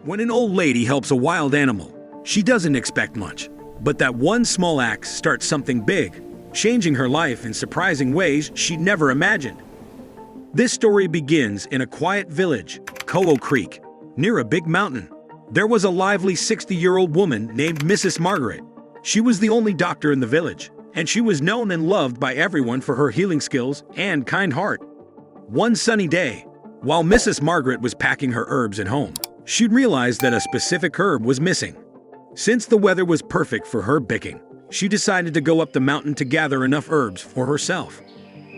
When an old lady helps a wild animal, she doesn't expect much. But that one small act starts something big, changing her life in surprising ways she'd never imagined. This story begins in a quiet village, Coal Creek, near a big mountain. There was a lively 60-year-old woman named Mrs. Margaret. She was the only doctor in the village, and she was known and loved by everyone for her healing skills and kind heart. One sunny day, while Mrs. Margaret was packing her herbs at home, she'd realized that a specific herb was missing. Since the weather was perfect for herb picking, she decided to go up the mountain to gather enough herbs for herself.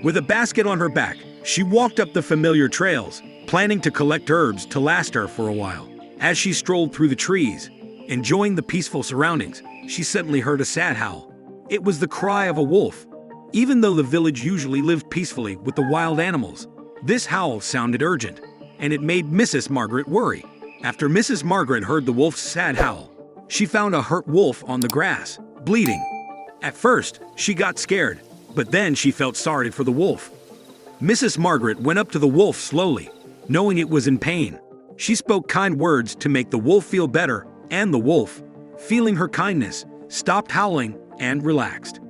With a basket on her back, she walked up the familiar trails, planning to collect herbs to last her for a while. As she strolled through the trees, enjoying the peaceful surroundings, she suddenly heard a sad howl. It was the cry of a wolf. Even though the village usually lived peacefully with the wild animals, this howl sounded urgent, and it made Mrs. Margaret worry. After Mrs. Margaret heard the wolf's sad howl, she found a hurt wolf on the grass, bleeding. At first, she got scared, but then she felt sorry for the wolf. Mrs. Margaret went up to the wolf slowly, knowing it was in pain. She spoke kind words to make the wolf feel better, and the wolf, feeling her kindness, stopped howling and relaxed.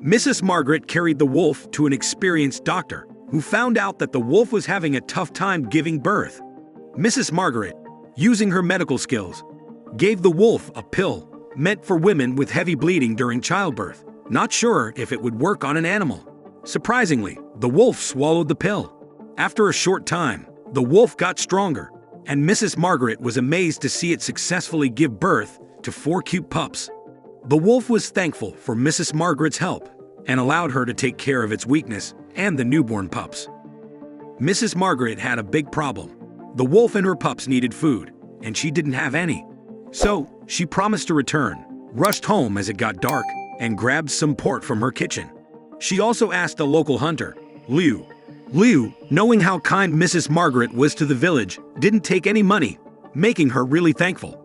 Mrs. Margaret carried the wolf to an experienced doctor, who found out that the wolf was having a tough time giving birth. Mrs. Margaret, using her medical skills, gave the wolf a pill meant for women with heavy bleeding during childbirth, not sure if it would work on an animal. Surprisingly, the wolf swallowed the pill. After a short time, the wolf got stronger, and Mrs. Margaret was amazed to see it successfully give birth to 4 cute pups. The wolf was thankful for Mrs. Margaret's help and allowed her to take care of its weakness and the newborn pups. Mrs. Margaret had a big problem. The wolf and her pups needed food, and she didn't have any. So, she promised to return, rushed home as it got dark, and grabbed some pork from her kitchen. She also asked a local hunter, Liu. Liu, knowing how kind Mrs. Margaret was to the village, didn't take any money, making her really thankful.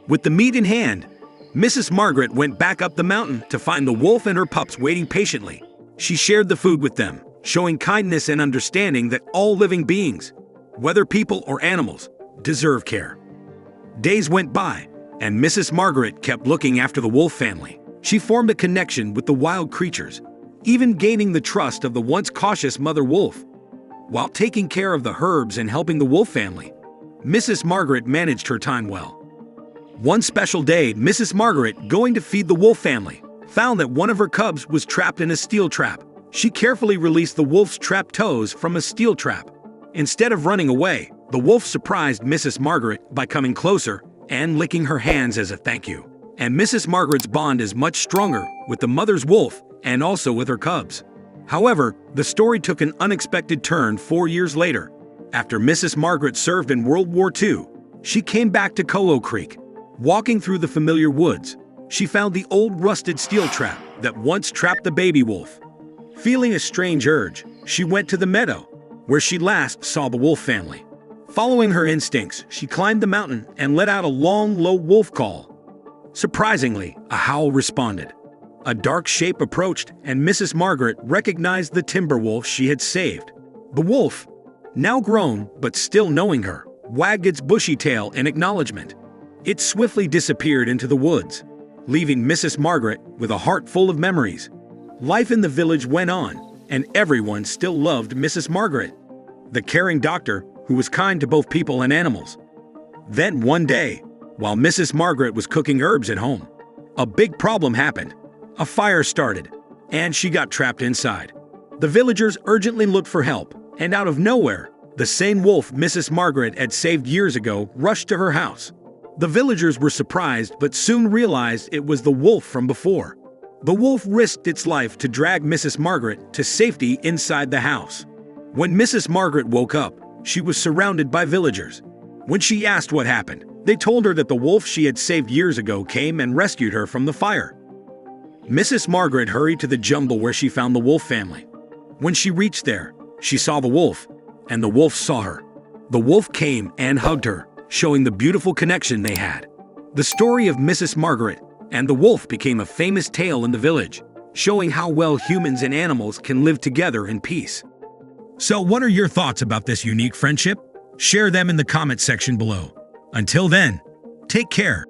With the meat in hand, Mrs. Margaret went back up the mountain to find the wolf and her pups waiting patiently. She shared the food with them, showing kindness and understanding that all living beings, whether people or animals, deserve care. Days went by, and Mrs. Margaret kept looking after the wolf family. She formed a connection with the wild creatures, even gaining the trust of the once cautious mother wolf. While taking care of the herbs and helping the wolf family, Mrs. Margaret managed her time well. One special day, Mrs. Margaret, going to feed the wolf family, found that one of her cubs was trapped in a steel trap. She carefully released the wolf's trapped toes from a steel trap. Instead of running away, the wolf surprised Mrs. Margaret by coming closer and licking her hands as a thank you. And Mrs. Margaret's bond is much stronger with the mother's wolf and also with her cubs. However, the story took an unexpected turn 4 years later. After Mrs. Margaret served in World War II, she came back to Coal Creek. Walking through the familiar woods, she found the old rusted steel trap that once trapped the baby wolf. Feeling a strange urge, she went to the meadow, where she last saw the wolf family. Following her instincts, she climbed the mountain and let out a long, low wolf call. Surprisingly, a howl responded. A dark shape approached, and Mrs. Margaret recognized the timber wolf she had saved. The wolf, now grown but still knowing her, wagged its bushy tail in acknowledgement. It swiftly disappeared into the woods, leaving Mrs. Margaret with a heart full of memories. Life in the village went on, and everyone still loved Mrs. Margaret, the caring doctor who was kind to both people and animals. Then one day, while Mrs. Margaret was cooking herbs at home, a big problem happened. A fire started, and she got trapped inside. The villagers urgently looked for help, and out of nowhere, the same wolf Mrs. Margaret had saved years ago rushed to her house. The villagers were surprised but soon realized it was the wolf from before. The wolf risked its life to drag Mrs. Margaret to safety inside the house. When Mrs. Margaret woke up, she was surrounded by villagers. When she asked what happened, they told her that the wolf she had saved years ago came and rescued her from the fire. Mrs. Margaret hurried to the jungle where she found the wolf family. When she reached there, she saw the wolf, and the wolf saw her. The wolf came and hugged her, showing the beautiful connection they had. The story of Mrs. Margaret and the wolf became a famous tale in the village, showing how well humans and animals can live together in peace. So what are your thoughts about this unique friendship? Share them in the comment section below. Until then, take care.